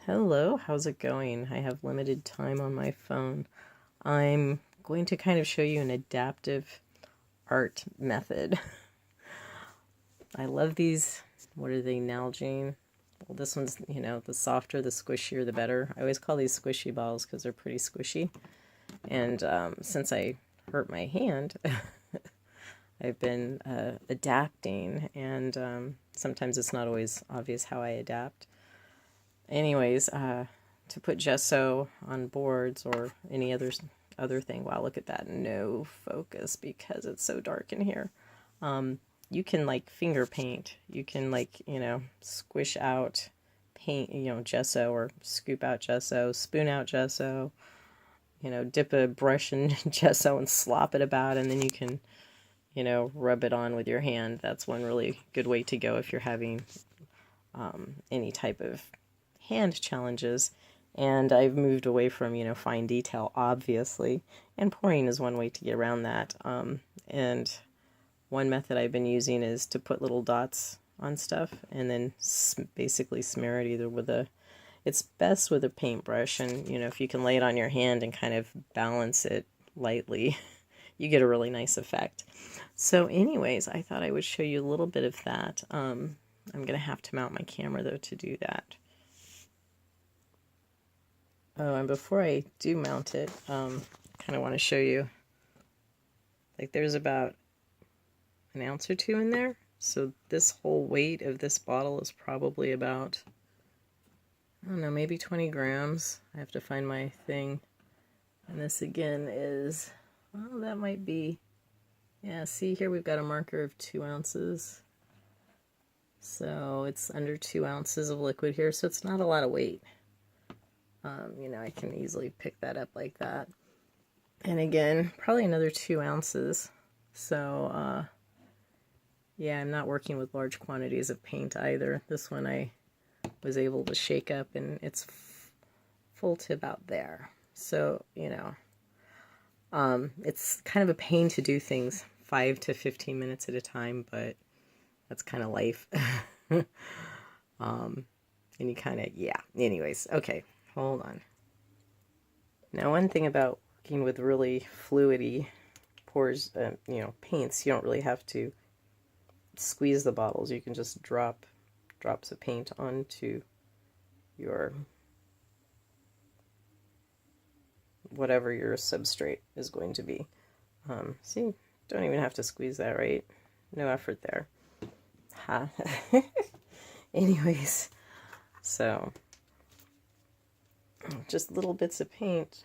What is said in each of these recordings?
Hello, how's it going? I have limited time on my phone. I'm going to kind of show you an adaptive art method. I love these. What are they, Nalgene? Well, this one's, the softer, the squishier, the better. I always call these squishy balls because they're pretty squishy. And since I hurt my hand, I've been adapting, and sometimes it's not always obvious how I adapt. Anyways, to put gesso on boards or any other thing. Wow, look at that. No focus because it's so dark in here. You can like finger paint. You can squish out paint, gesso, or scoop out gesso, spoon out gesso, dip a brush in gesso and slop it about, and then you can, rub it on with your hand. That's one really good way to go if you're having any type of hand challenges. And I've moved away from, fine detail, obviously, and pouring is one way to get around that. And one method I've been using is to put little dots on stuff and then basically smear it either with it's best with a paintbrush, and, if you can lay it on your hand and kind of balance it lightly, you get a really nice effect. So anyways, I thought I would show you a little bit of that. I'm going to have to mount my camera, though, to do that. Oh, and before I do mount it, kind of want to show you, there's about an ounce or two in there. So this whole weight of this bottle is probably about, I don't know, maybe 20 grams. I have to find my thing. And this again is, well, that might be, yeah, see here we've got a marker of 2 ounces. So it's under 2 ounces of liquid here, so it's not a lot of weight. I can easily pick that up like that. And again, probably another 2 ounces. So, yeah, I'm not working with large quantities of paint either. This one I was able to shake up, and it's full to about there. So, it's kind of a pain to do things 5 to 15 minutes at a time, but that's kind of life. And you kind of, yeah. Anyways, okay, hold on. Now, one thing about working with really fluidy pours, paints, you don't really have to squeeze the bottles. You can just drop drops of paint onto your whatever your substrate is going to be. See, don't even have to squeeze that, right? No effort there. Ha. Anyways, so just little bits of paint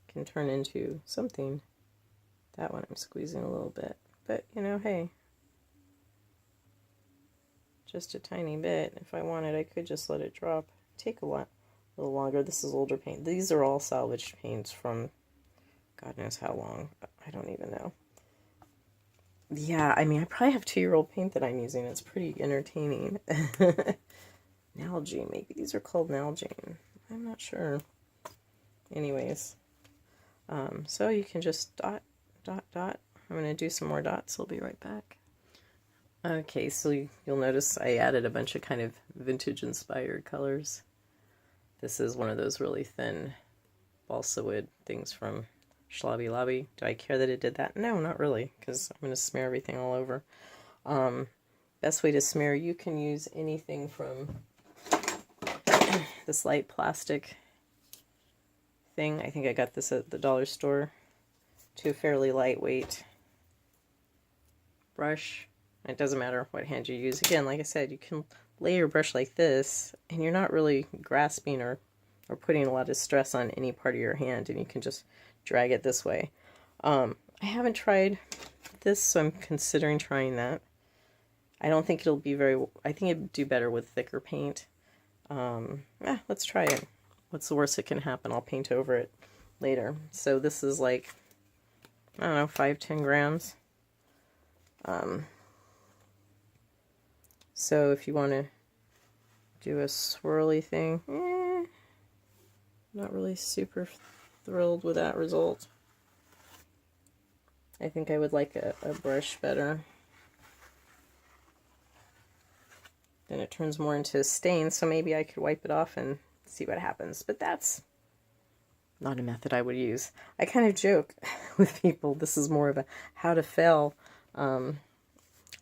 can turn into something. That one I'm squeezing a little bit, but hey, just a tiny bit. If I wanted, I could just let it drop. Take a little longer. This is older paint. These are all salvaged paints from God knows how long. I don't even know. Yeah, I mean, I probably have 2-year-old paint that I'm using. It's pretty entertaining. Nalgene, maybe these are called Nalgene. I'm not sure. Anyways, so you can just dot, dot, dot. I'm going to do some more dots. I'll be right back. Okay, so you'll notice I added a bunch of kind of vintage-inspired colors. This is one of those really thin balsa wood things from Schlobby Lobby. Do I care that it did that? No, not really, because I'm going to smear everything all over. Best way to smear, you can use anything from this light plastic thing. I think I got this at the dollar store, to a fairly lightweight brush. It doesn't matter what hand you use. Again, like I said, you can lay your brush like this, and you're not really grasping or putting a lot of stress on any part of your hand, and you can just drag it this way. I haven't tried this, so I'm considering trying that. I don't think it'll be I think it'd do better with thicker paint. Let's try it. What's the worst that can happen? I'll paint over it later. So this is like, I don't know, 5-10 grams. So if you want to do a swirly thing, not really super thrilled with that result. I think I would like a brush better. Then it turns more into a stain, so maybe I could wipe it off and see what happens. But that's not a method I would use. I kind of joke with people, this is more of a how to fail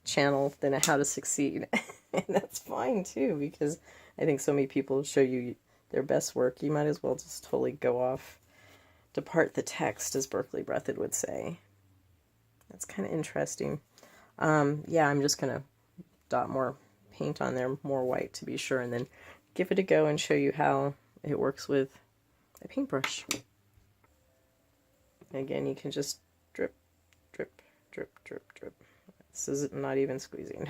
channel than a how to succeed. And that's fine too, because I think so many people show you their best work, you might as well just totally go off, depart the text, as Berkeley Breathed would say. That's kind of interesting. Yeah, I'm just going to dot more paint on there, more white to be sure, and then give it a go and show you how it works with a paintbrush. Again, you can just drip, drip, drip, drip, drip. This is not even squeezing.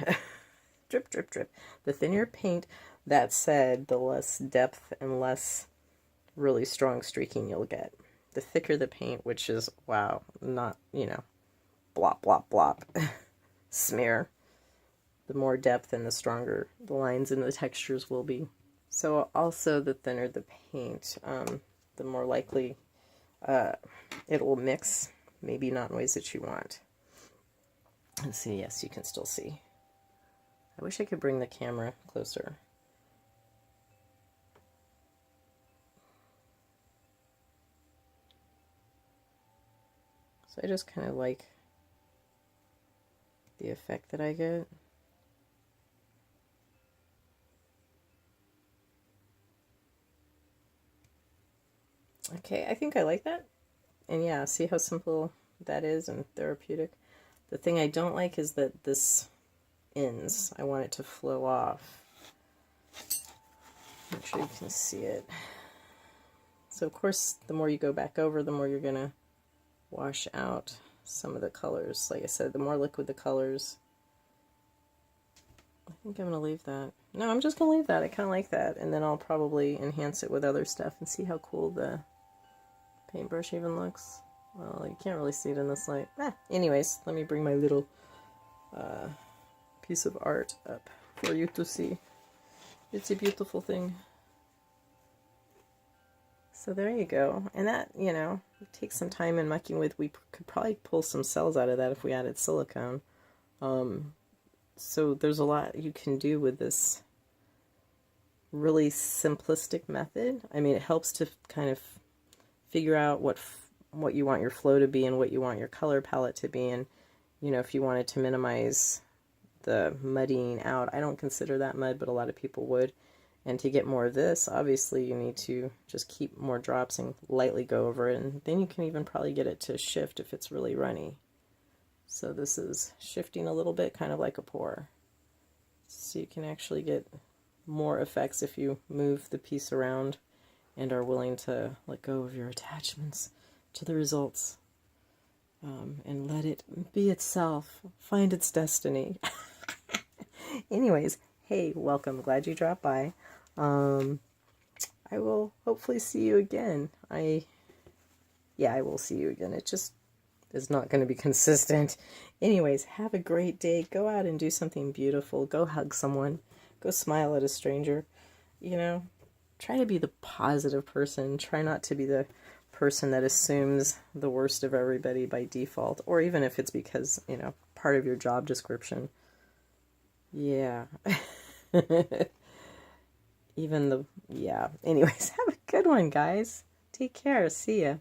Drip, drip, drip. The thinner your paint, that said, the less depth and less really strong streaking you'll get. The thicker the paint, which is, wow, not, you know, blop, blop, blop, smear, the more depth and the stronger the lines and the textures will be. So also the thinner the paint, the more likely it will mix, maybe not in ways that you want. Let's see, yes, you can still see. I wish I could bring the camera closer. So I just kind of like the effect that I get. Okay, I think I like that. And yeah, see how simple that is and therapeutic. The thing I don't like is that this ends. I want it to flow off. Make sure you can see it. So of course, the more you go back over, the more you're going to wash out some of the colors. Like I said, the more liquid the colors. I think I'm going to leave that. No, I'm just going to leave that. I kind of like that. And then I'll probably enhance it with other stuff and see how cool the paintbrush even looks. Well, you can't really see it in this light. Anyways, let me bring my little piece of art up for you to see. It's a beautiful thing. So there you go. And that, you know, takes some time and mucking with. We could probably pull some cells out of that if we added silicone. So there's a lot you can do with this really simplistic method. I mean, it helps to kind of figure out what you want your flow to be and what you want your color palette to be. And, you know, if you wanted to minimize the muddying out, I don't consider that mud, but a lot of people would. And to get more of this, obviously you need to just keep more drops and lightly go over it, and then you can even probably get it to shift if it's really runny. So this is shifting a little bit, kind of like a pour. So you can actually get more effects if you move the piece around and are willing to let go of your attachments to the results, and let it be itself, find its destiny. Anyways, hey, welcome. Glad you dropped by. I will hopefully see you again. I will see you again. It just is not going to be consistent. Anyways, have a great day. Go out and do something beautiful. Go hug someone. Go smile at a stranger. You know, try to be the positive person. Try not to be the person that assumes the worst of everybody by default, or even if it's because, you know, part of your job description. Yeah. Anyways, have a good one, guys. Take care. See ya.